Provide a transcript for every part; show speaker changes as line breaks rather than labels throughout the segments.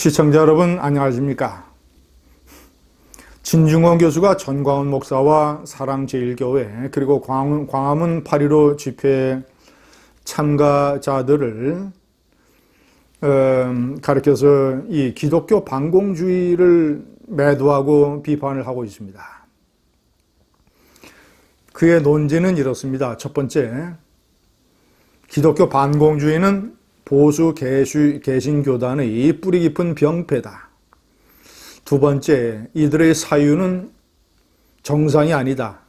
시청자 여러분 안녕하십니까? 진중권 교수가 전광훈 목사와 사랑제일교회 그리고 광화문 8.15 집회 참가자들을 가르쳐서 이 기독교 반공주의를 매도하고 비판을 하고 있습니다. 그의 논지는 이렇습니다. 첫 번째, 기독교 반공주의는 보수 개신교단의 뿌리 깊은 병폐다. 두 번째, 이들의 사유는 정상이 아니다.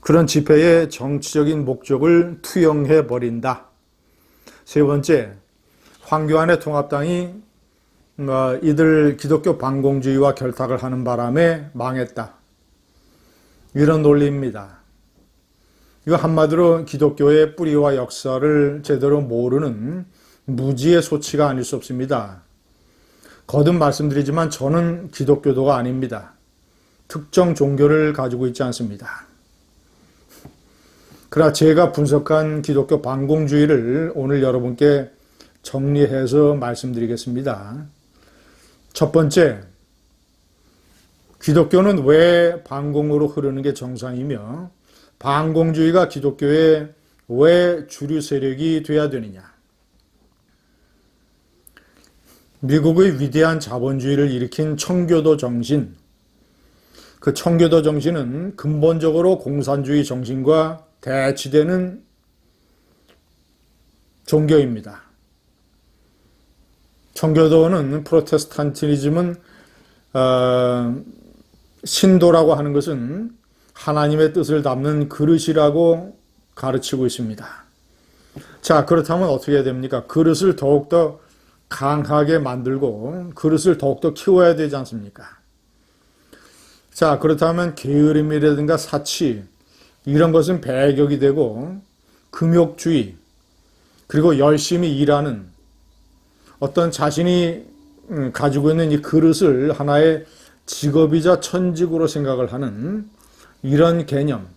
그런 집회의 정치적인 목적을 투영해 버린다. 세 번째, 황교안의 통합당이 이들 기독교 반공주의와 결탁을 하는 바람에 망했다. 이런 논리입니다. 이거 한마디로 기독교의 뿌리와 역사를 제대로 모르는 무지의 소치가 아닐 수 없습니다. 거듭 말씀드리지만 저는 기독교도가 아닙니다. 특정 종교를 가지고 있지 않습니다. 그러나 제가 분석한 기독교 반공주의를 오늘 여러분께 정리해서 말씀드리겠습니다. 첫 번째, 기독교는 왜 반공으로 흐르는 게 정상이며 반공주의가 기독교의 왜 주류 세력이 돼야 되느냐. 미국의 위대한 자본주의를 일으킨 청교도 정신, 그 청교도 정신은 근본적으로 공산주의 정신과 대치되는 종교입니다. 청교도는 프로테스탄티즘은 신도라고 하는 것은 하나님의 뜻을 담는 그릇이라고 가르치고 있습니다. 자, 그렇다면 어떻게 해야 됩니까? 그릇을 더욱더 강하게 만들고 그릇을 더욱더 키워야 되지 않습니까? 자, 그렇다면 게으름이라든가 사치 이런 것은 배격이 되고 금욕주의 그리고 열심히 일하는 어떤 자신이 가지고 있는 이 그릇을 하나의 직업이자 천직으로 생각을 하는 이런 개념,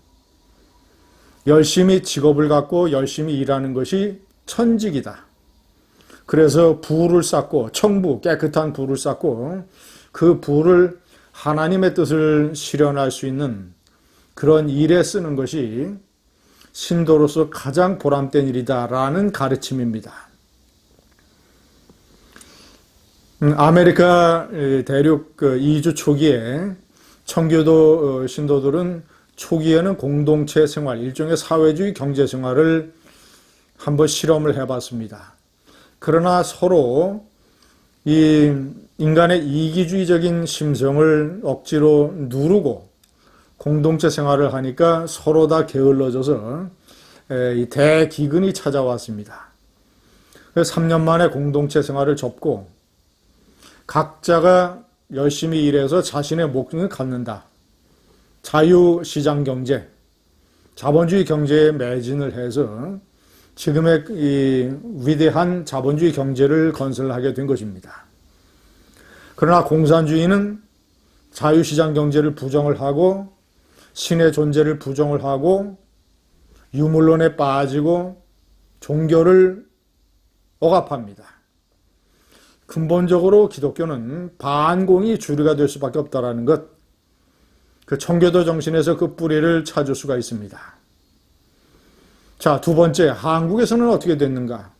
열심히 직업을 갖고 열심히 일하는 것이 천직이다. 그래서 부를 쌓고 청부, 깨끗한 부를 쌓고 그 부를 하나님의 뜻을 실현할 수 있는 그런 일에 쓰는 것이 신도로서 가장 보람된 일이다라는 가르침입니다. 아메리카 대륙 이주 초기에 청교도 신도들은 초기에는 공동체 생활, 일종의 사회주의 경제 생활을 한번 실험을 해봤습니다. 그러나 서로 이 인간의 이기주의적인 심성을 억지로 누르고 공동체 생활을 하니까 서로 다 게을러져서 대기근이 찾아왔습니다. 그래서 3년 만에 공동체 생활을 접고 각자가 열심히 일해서 자신의 목숨을 갖는다. 자유시장 경제, 자본주의 경제에 매진을 해서 지금의 이 위대한 자본주의 경제를 건설하게 된 것입니다. 그러나 공산주의는 자유시장 경제를 부정을 하고 신의 존재를 부정을 하고 유물론에 빠지고 종교를 억압합니다. 근본적으로 기독교는 반공이 주류가 될 수밖에 없다는 것, 그 청교도 정신에서 그 뿌리를 찾을 수가 있습니다. 자, 두 번째, 한국에서는 어떻게 됐는가?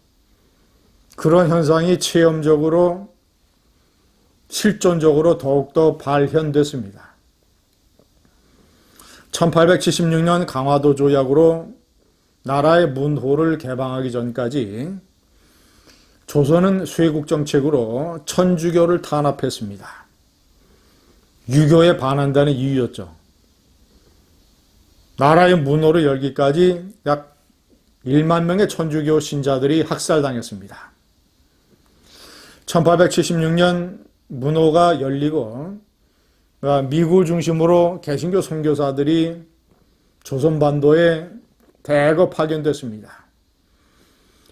그런 현상이 체험적으로, 실존적으로 더욱더 발현됐습니다. 1876년 강화도 조약으로 나라의 문호를 개방하기 전까지 조선은 쇄국 정책으로 천주교를 탄압했습니다. 유교에 반한다는 이유였죠. 나라의 문호를 열기까지 약 1만 명의 천주교 신자들이 학살당했습니다. 1876년 문호가 열리고 미국을 중심으로 개신교 선교사들이 조선반도에 대거 파견됐습니다.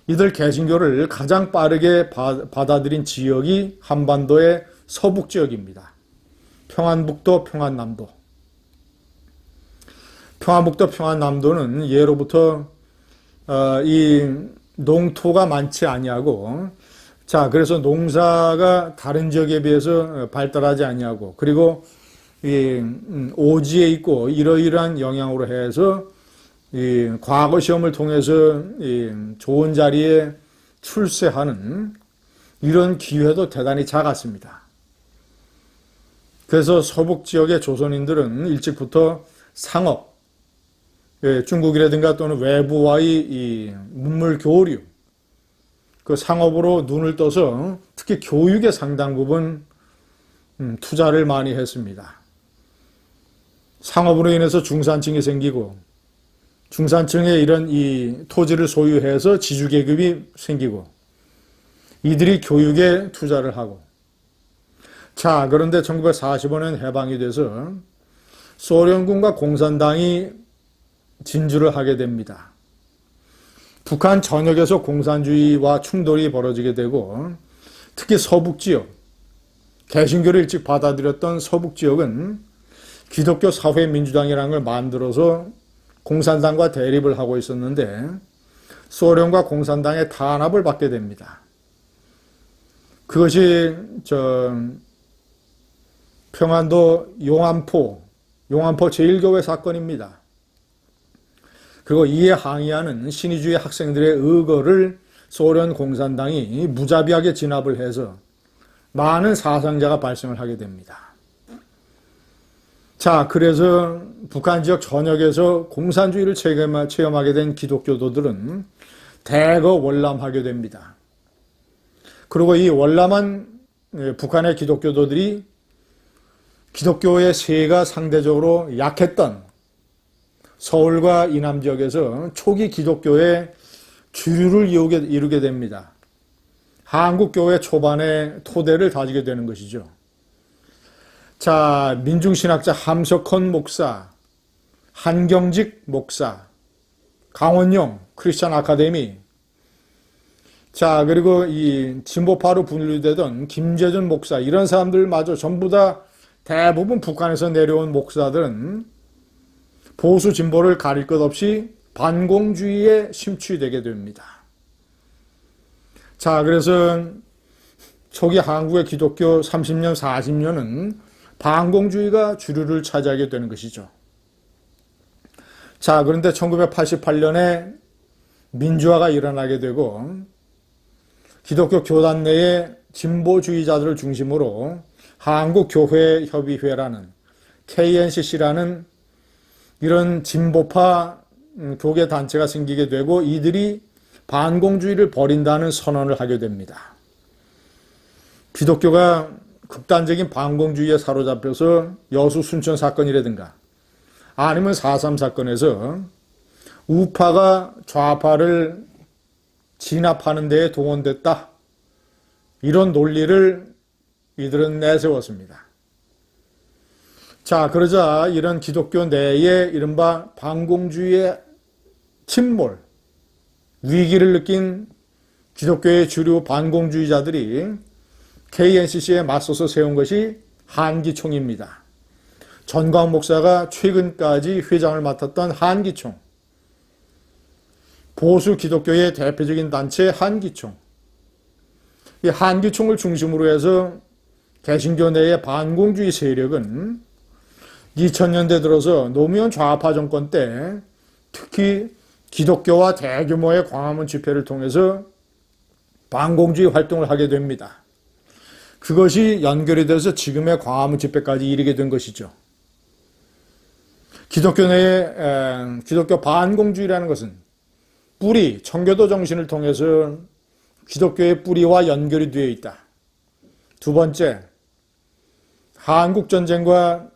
이들 개신교를 가장 빠르게 받아들인 지역이 한반도의 서북 지역입니다. 평안북도, 평안남도. 평안북도, 평안남도는 예로부터 이 농토가 많지 아니하고 자, 그래서 농사가 다른 지역에 비해서 발달하지 아니하고, 그리고 이 오지에 있고 이러이러한 영향으로 해서 이 과거 시험을 통해서 이 좋은 자리에 출세하는 이런 기회도 대단히 작았습니다. 그래서 서북 지역의 조선인들은 일찍부터 상업, 중국이라든가 또는 외부와의 이 문물 교류, 그 상업으로 눈을 떠서 특히 교육의 상당 부분 투자를 많이 했습니다. 상업으로 인해서 중산층이 생기고 중산층에 이런 이 토지를 소유해서 지주계급이 생기고 이들이 교육에 투자를 하고 자, 그런데 1945년 해방이 돼서 소련군과 공산당이 진주를 하게 됩니다. 북한 전역에서 공산주의와 충돌이 벌어지게 되고 특히 서북지역, 개신교를 일찍 받아들였던 서북지역은 기독교 사회민주당이라는 걸 만들어서 공산당과 대립을 하고 있었는데 소련과 공산당의 탄압을 받게 됩니다. 그것이 평안도 용안포 제1교회 사건입니다. 그리고 이에 항의하는 신의주의 학생들의 의거를 소련 공산당이 무자비하게 진압을 해서 많은 사상자가 발생을 하게 됩니다. 자, 그래서 북한 지역 전역에서 공산주의를 체험하게 된 기독교도들은 대거 월남하게 됩니다. 그리고 이 월남한 북한의 기독교도들이 기독교의 세가 상대적으로 약했던 서울과 이남 지역에서 초기 기독교의 주류를 이루게 됩니다. 한국교회 초반에 토대를 다지게 되는 것이죠. 자, 민중신학자 함석헌 목사, 한경직 목사, 강원영 크리스찬 아카데미, 자, 그리고 이 진보파로 분류되던 김재준 목사, 이런 사람들마저 전부 다 대부분 북한에서 내려온 목사들은 보수 진보를 가릴 것 없이 반공주의에 심취되게 됩니다. 자, 그래서 초기 한국의 기독교 30년, 40년은 반공주의가 주류를 차지하게 되는 것이죠. 자, 그런데 1988년에 민주화가 일어나게 되고 기독교 교단 내에 진보주의자들을 중심으로 한국교회협의회라는 KNCC라는 이런 진보파 교계 단체가 생기게 되고 이들이 반공주의를 벌인다는 선언을 하게 됩니다. 기독교가 극단적인 반공주의에 사로잡혀서 여수 순천 사건이라든가 아니면 4.3 사건에서 우파가 좌파를 진압하는 데에 동원됐다. 이런 논리를 이들은 내세웠습니다. 자, 그러자 이런 기독교 내에 이른바 반공주의의 침몰, 위기를 느낀 기독교의 주류 반공주의자들이 KNCC에 맞서서 세운 것이 한기총입니다. 전광 목사가 최근까지 회장을 맡았던 한기총, 보수 기독교의 대표적인 단체 한기총, 이 한기총을 중심으로 해서 개신교 내의 반공주의 세력은 2000년대 들어서 노무현 좌파 정권 때 특히 기독교와 대규모의 광화문 집회를 통해서 반공주의 활동을 하게 됩니다. 그것이 연결이 돼서 지금의 광화문 집회까지 이르게 된 것이죠. 기독교 내의 기독교 반공주의라는 것은 뿌리, 청교도 정신을 통해서 기독교의 뿌리와 연결이 되어 있다. 두 번째, 한국전쟁과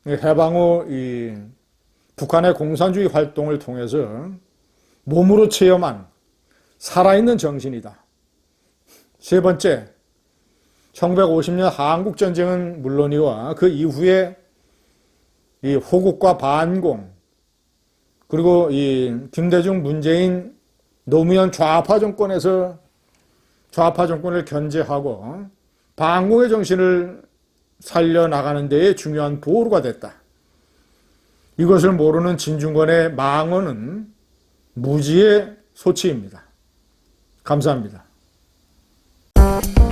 해방 후 북한의 공산주의 활동을 통해서 몸으로 체험한 살아있는 정신이다. 세 번째, 1950년 한국전쟁은 물론이와 그 이후에 이 호국과 반공, 그리고 이 김대중, 문재인, 노무현 좌파 정권에서 좌파 정권을 견제하고 반공의 정신을 살려나가는 데에 중요한 보루가 됐다. 이것을 모르는 진중권의 망언은 무지의 소치입니다. 감사합니다.
네.